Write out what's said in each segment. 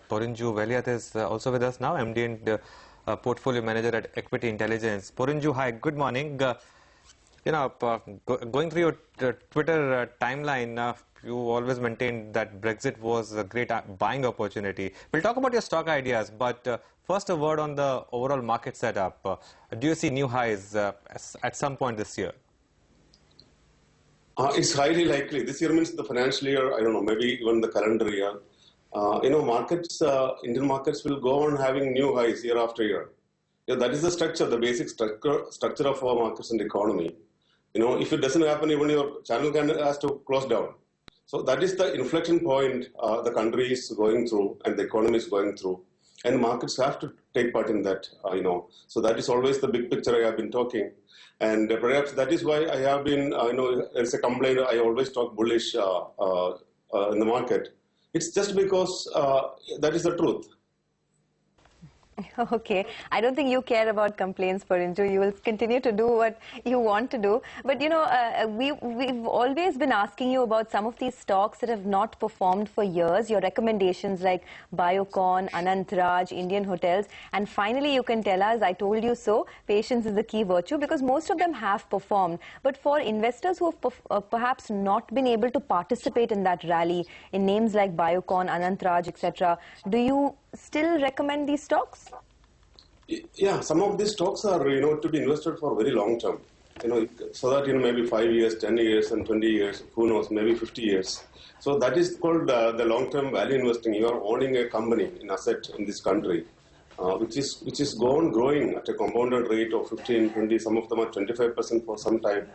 Porinju Veliyath is also with us now, MD and Portfolio Manager at Equity Intelligence. Porinju, hi, good morning. Going through your Twitter timeline, you always maintained that Brexit was a great buying opportunity. We'll talk about your stock ideas, but first a word on the overall market setup. Do you see new highs at some point this year? It's highly likely. This year means the financial year, I don't know, maybe even the calendar year. Markets, Indian markets will go on having new highs year after year. That is the structure, the basic structure of our markets and economy. If it doesn't happen, even your channel has to close down. So that is the inflection point the country is going through and the economy is going through. And markets have to take part in that, So that is always the big picture I have been talking. And perhaps that is why I have been, as a complaint, I always talk bullish in the market. It's just because that is the truth. Okay, I don't think you care about complaints, Porinju. You will continue to do what you want to do. But we've always been asking you about some of these stocks that have not performed for years. Your recommendations like Biocon, Anant Raj, Indian Hotels, and finally you can tell us, I told you so. Patience is the key virtue because most of them have performed. But for investors who have perhaps not been able to participate in that rally, in names like Biocon, Anant Raj, etc., do you still recommend these stocks? Yeah, some of these stocks are, to be invested for very long term, so that, maybe 5 years, 10 years and 20 years, who knows, maybe 50 years. So that is called the long-term value investing. You are owning a company, an asset in this country, which is growing at a compounded rate of 15, 20, some of them are 25% for some time.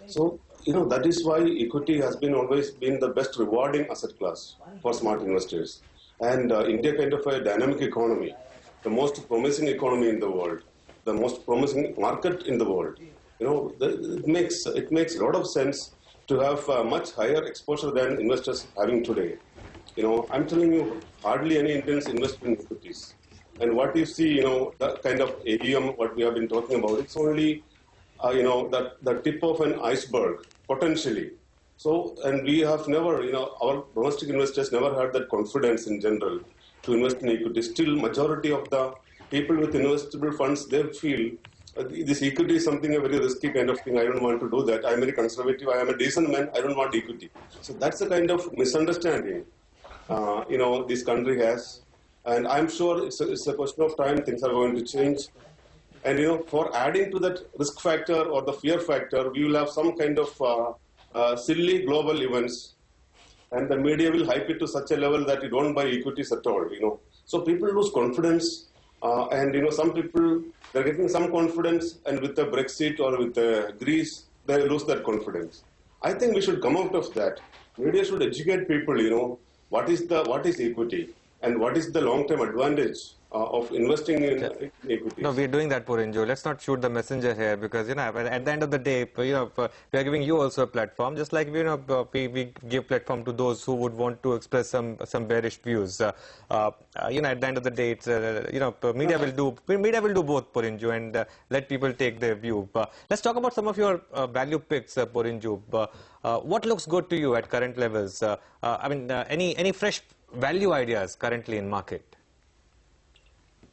So, that is why equity has always been the best rewarding asset class for smart investors. And India kind of a dynamic economy, the most promising economy in the world, the most promising market in the world. It makes a lot of sense to have much higher exposure than investors having today. I'm telling you, hardly any Indians invest in equities. And what you see, the kind of AUM, what we have been talking about, it's only, the tip of an iceberg, potentially. So, and we have never, our domestic investors never had that confidence in general to invest in equity. Still, majority of the people with investable funds, they feel this equity is something a very risky kind of thing. I don't want to do that. I'm very conservative. I am a decent man. I don't want equity. So that's the kind of misunderstanding, this country has. And I'm sure it's a question of time. Things are going to change. And, for adding to that risk factor or the fear factor, we will have some kind of silly global events, and the media will hype it to such a level that you don't buy equities at all, So people lose confidence, and, some people, they're getting some confidence, and with the Brexit or with Greece, they lose that confidence. I think we should come out of that. Media should educate people, what is equity and what is the long-term advantage of investing in equities. No, we're doing that, Porinju. Let's not shoot the messenger here because, at the end of the day, we are giving you also a platform, just like, we give platform to those who would want to express some bearish views. At the end of the day, it's, media will do both, Porinju, and let people take their view. Let's talk about some of your value picks, Porinju. What looks good to you at current levels? Any fresh value ideas currently in market?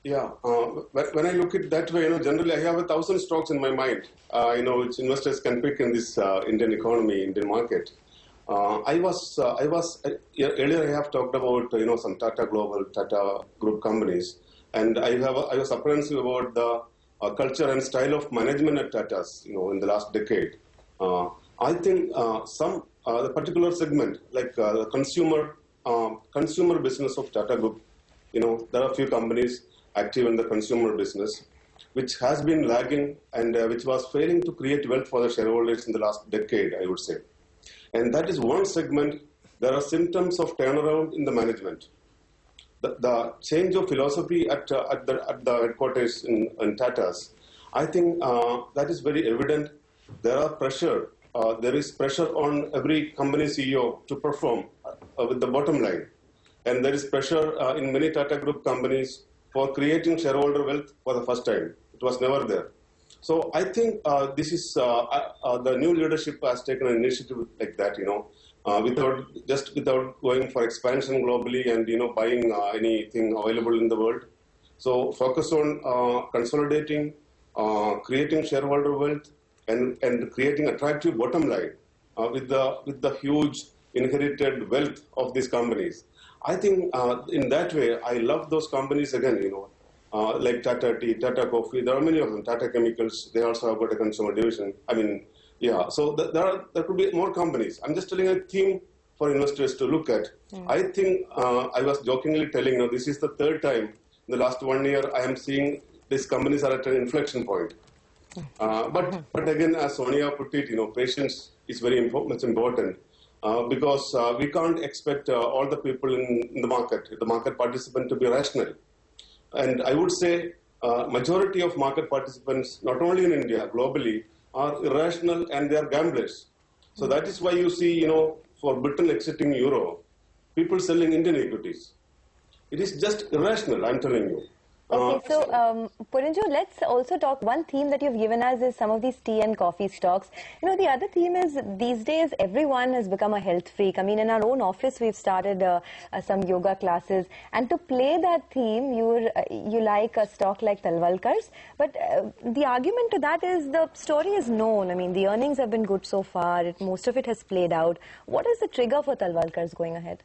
Yeah, when I look at it that way, generally I have 1,000 stocks in my mind, which investors can pick in this Indian economy, Indian market. Earlier I have talked about, some Tata Global, Tata Group companies, and I was apprehensive about the culture and style of management at Tata's, in the last decade. I think the particular segment, like the consumer business of Tata Group, there are a few companies active in the consumer business, which has been lagging and which was failing to create wealth for the shareholders in the last decade, I would say. And that is one segment. There are symptoms of turnaround in the management. The change of philosophy at the headquarters in Tata's, I think that is very evident. There is pressure on every company CEO to perform with the bottom line. And there is pressure in many Tata Group companies for creating shareholder wealth for the first time. It was never there. So I think this is the new leadership has taken an initiative like that, without going for expansion globally and buying anything available in the world. So focus on consolidating, creating shareholder wealth, and creating attractive bottom line with the huge inherited wealth of these companies. I think in that way, I love those companies again. Like Tata Tea, Tata Coffee. There are many of them. Tata Chemicals. They also have got a consumer division. I mean, yeah. So there could be more companies. I'm just telling a theme for investors to look at. I think I was jokingly telling, this is the third time in the last 1 year I am seeing these companies are at an inflection point. But again, as Sonia put it, patience is very much important because we can't expect all the people in the market participant to be rational. And I would say majority of market participants, not only in India, globally, are irrational and they are gamblers. So that is why you see, for Britain exiting Euro, people selling Indian equities. It is just irrational, I'm telling you. Okay, so Porinju, let's also talk. One theme that you've given us is some of these tea and coffee stocks. The other theme is these days everyone has become a health freak. I mean, in our own office we've started some yoga classes, and to play that theme, you like a stock like Talwalkar's. But the argument to that is the story is known. I mean, the earnings have been good so far. Most of it has played out. What is the trigger for Talwalkar's going ahead?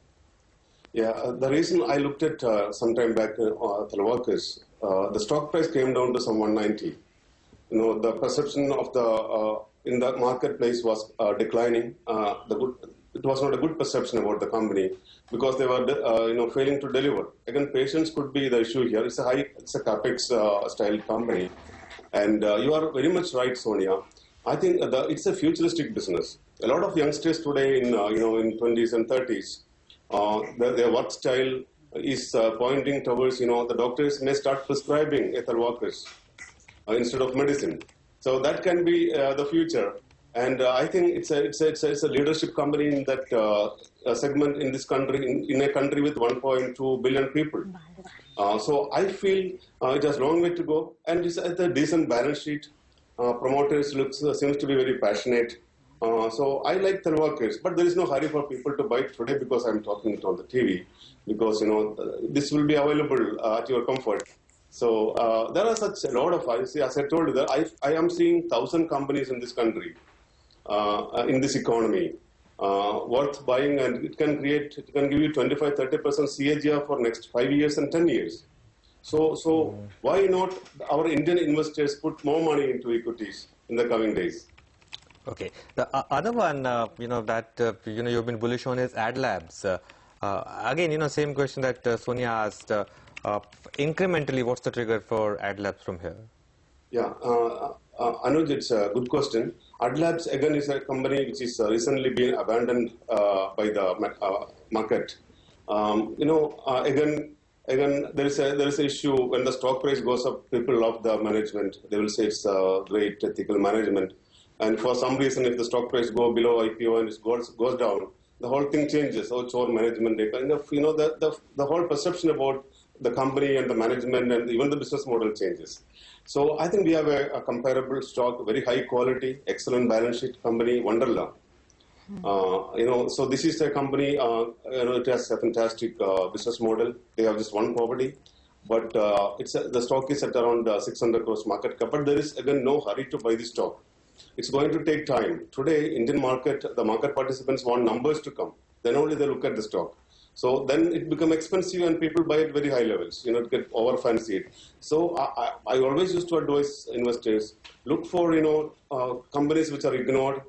Yeah, the reason I looked at some time back Talwalkar's, the stock price came down to some 190. The perception of in the marketplace was declining. It was not a good perception about the company because they were failing to deliver. Again, patience could be the issue here. It's a capex style company, and you are very much right, Sonia. I think it's a futuristic business. A lot of youngsters today in 20s and 30s. Their work style is pointing towards, the doctors may start prescribing Talwalkar's instead of medicine. So that can be the future. And I think it's a leadership company in that segment in this country, in a country with 1.2 billion people. So I feel it has a long way to go. And it's at a decent balance sheet. Promoters seems to be very passionate. So I like Talwalkar's, but there is no hurry for people to buy it today because I'm talking it on the TV, because this will be available at your comfort. So there are such a lot of, as I told you, that I am seeing 1,000 companies in this country, in this economy, worth buying, and it can give you 25-30% CAGR for next 5 years and 10 years. So why not our Indian investors put more money into equities in the coming days? Okay. The other one, that you've been bullish on is Adlabs. Again, same question that Sonia asked. Incrementally, what's the trigger for Adlabs from here? Yeah, Anuj, it's a good question. Adlabs again is a company which is recently been abandoned by the market. Again, there is an issue when the stock price goes up. People love the management. They will say it's great ethical management. And for some reason, if the stock price goes below IPO and it goes down, the whole thing changes. Oh, it's all management. The whole perception about the company and the management and even the business model changes. So I think we have a comparable stock, very high quality, excellent balance sheet company, Wonderla. So this is a company. It has a fantastic business model. They have just one property, but the stock is at around 600 crores market cap. But there is again no hurry to buy the stock. It's going to take time. Today, Indian market, the market participants want numbers to come. Then only they look at the stock. So then it becomes expensive and people buy at very high levels, to get over fancied. So I always used to advise investors, look for, companies which are ignored.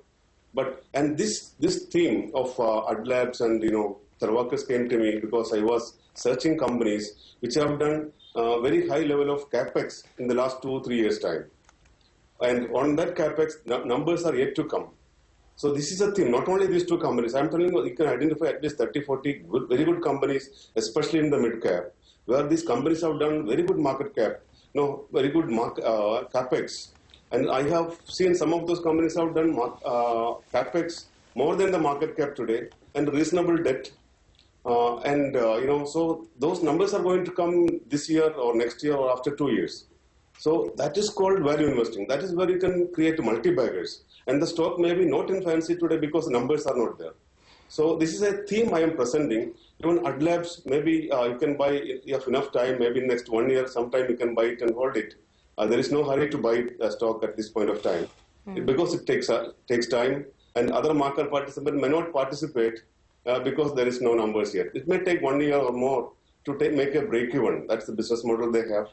And this theme of Adlabs and, Talwalkar's came to me because I was searching companies which have done very high level of capex in the last 2-3 years' time. And on that capex, numbers are yet to come. So this is a theme, not only these two companies. I'm telling you can identify at least 30-40 very good companies, especially in the mid-cap, where these companies have done very good market cap, very good capex. And I have seen some of those companies have done capex more than the market cap today and reasonable debt. So those numbers are going to come this year or next year or after 2 years. So that is called value investing. That is where you can create multi-baggers. And the stock may be not in fancy today because the numbers are not there. So this is a theme I am presenting. Even Adlabs, maybe you can buy, you have enough time, maybe next 1 year, sometime you can buy it and hold it. There is no hurry to buy a stock at this point of time. Because it takes time, and other market participants may not participate because there is no numbers yet. It may take 1 year or more to make a break even. That's the business model they have.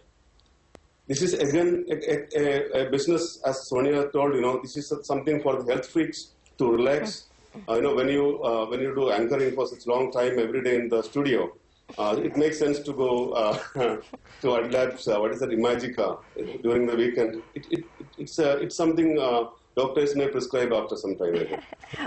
This is again a business, as Sonia told, this is something for the health freaks to relax. When you do anchoring for such long time every day in the studio, it makes sense to go to Adlabs, Imagica during the weekend. It's something doctors may prescribe after some time.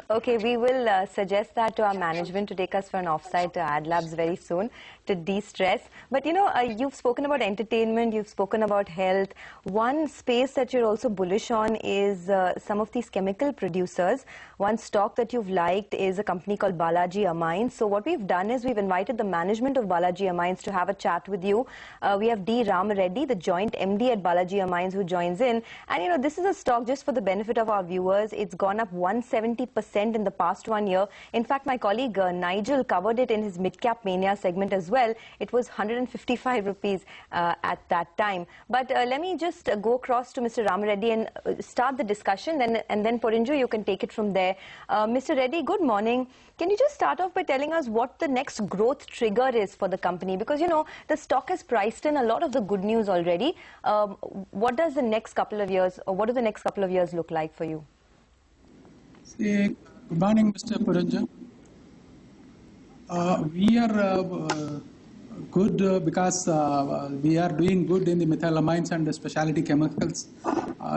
Okay, we will suggest that to our management to take us for an offsite to Adlabs very soon to de-stress. But you've spoken about entertainment, you've spoken about health. One space that you're also bullish on is some of these chemical producers. One stock that you've liked is a company called Balaji Minds. So what we've done is we've invited the management of Balaji Minds to have a chat with you. We have D. Ram Reddy, the joint MD at Balaji Minds, who joins in. And this is a stock, just for the benefit of our viewers, it's gone up 170% in the past 1 year. In fact, my colleague Nigel covered it in his Mid-Cap Mania segment as well. It was 155 rupees at that time. But let me just go across to Mr. Ram Reddy and start the discussion, and then Porinju, you can take it from there. Mr. Reddy, good morning. Can you just start off by telling us what the next growth trigger is for the company? Because, the stock has priced in a lot of the good news already. What does the next couple of years, or what do the next couple of years look like for you? Good morning, Mr. Porinju. We are good because we are doing good in the methylamines and the specialty chemicals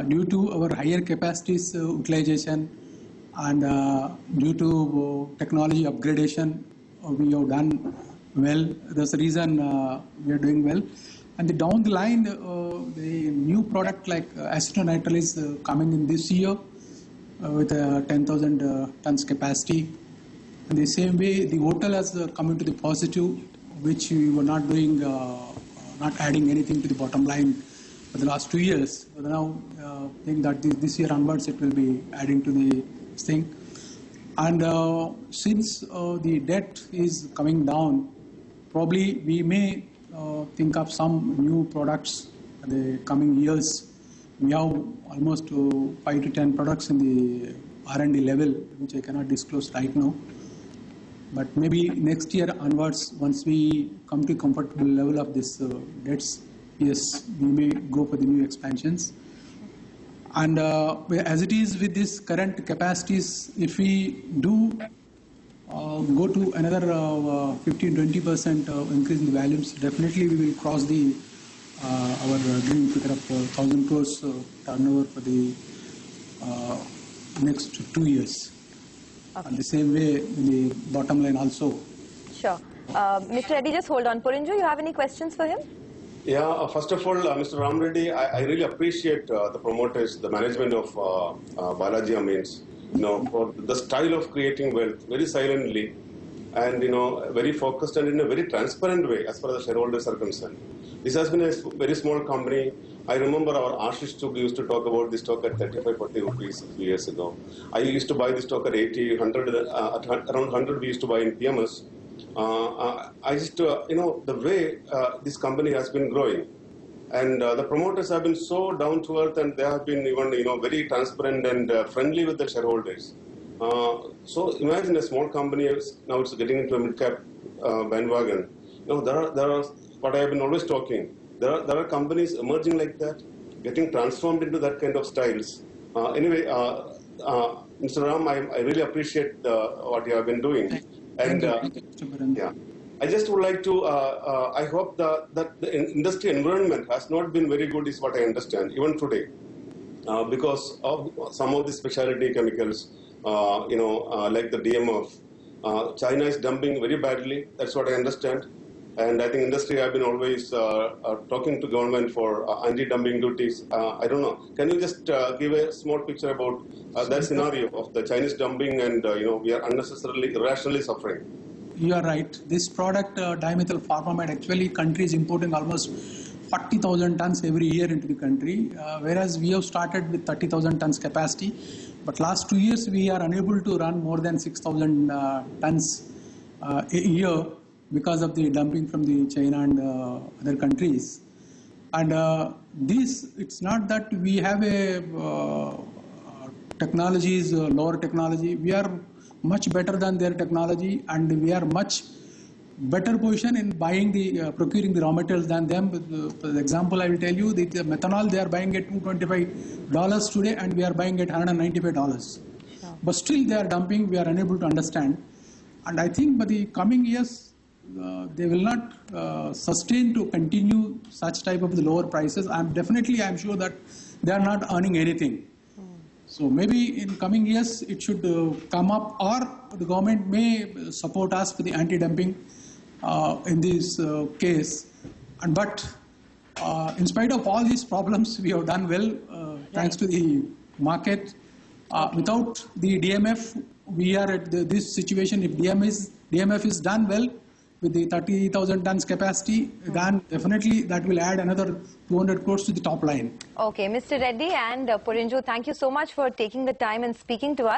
due to our higher capacities utilization and due to technology upgradation. We have done well. That's the reason we are doing well. And down the line, the new product like acetonitrile is coming in this year with 10,000 tons capacity. In the same way, the hotel has come into the positive, which we were not doing, not adding anything to the bottom line for the last 2 years. But now, I think that this year onwards, it will be adding to the thing. And since the debt is coming down, probably we may think of some new products in the coming years. We have almost 5 to 10 products in the R&D level, which I cannot disclose right now. But maybe next year onwards, once we come to a comfortable level of this debts, yes, we may go for the new expansions. And as it is with this current capacities, if we do go to another 15-20% increase in the volumes, definitely we will cross the our dream figure of 1,000 crores turnover for the next 2 years. Okay. And the same way in the bottom line also. Sure. Mr. Reddy, just hold on. Porinju, you have any questions for him? Yeah, first of all, Mr. Ram Reddy, I really appreciate the promoters, the management of Balaji Minds, for the style of creating wealth, very silently and, very focused and in a very transparent way as far as the shareholders are concerned. This has been a very small company. I remember our Ashish used to talk about this stock at 35-40 rupees a few years ago. I used to buy this stock at 80, 100, around 100 we used to buy in PMS. I just, the way this company has been growing, and the promoters have been so down to earth, and they have been even, very transparent and friendly with the shareholders. So imagine a small company, now it's getting into a mid-cap bandwagon. There are what I have been always talking. There are companies emerging like that, getting transformed into that kind of styles. Anyway, Mr. Ram, I really appreciate what you have been doing. And yeah, I just would like to, I hope that the industry environment has not been very good is what I understand, even today, because of some of the specialty chemicals, like the DMF. China is dumping very badly, that's what I understand. And I think industry have been always talking to government for anti-dumping duties. I don't know. Can you just give a small picture about that scenario of the Chinese dumping and, we are unnecessarily, irrationally suffering? You are right. This product, dimethyl formamide, actually country is importing almost 40,000 tons every year into the country, whereas we have started with 30,000 tons capacity. But last 2 years we are unable to run more than 6,000 tons a year because of the dumping from the China and other countries. And it's not that we have a technologies, lower technology. We are much better than their technology, and we are much better position in buying procuring the raw materials than them. For example, I will tell you the methanol they are buying at $225 today, and we are buying at $195. Sure. But still they are dumping. We are unable to understand. And I think by the coming years, they will not sustain to continue such type of the lower prices. I'm sure that they are not earning anything. So maybe in coming years it should come up, or the government may support us for the anti-dumping in this case. But in spite of all these problems, we have done well thanks to the market. Without the DMF, we are at this situation. If DMF is done well with the 30,000 tons capacity, then definitely that will add another 200 crores to the top line. Okay, Mr. Reddy and Porinju, thank you so much for taking the time and speaking to us.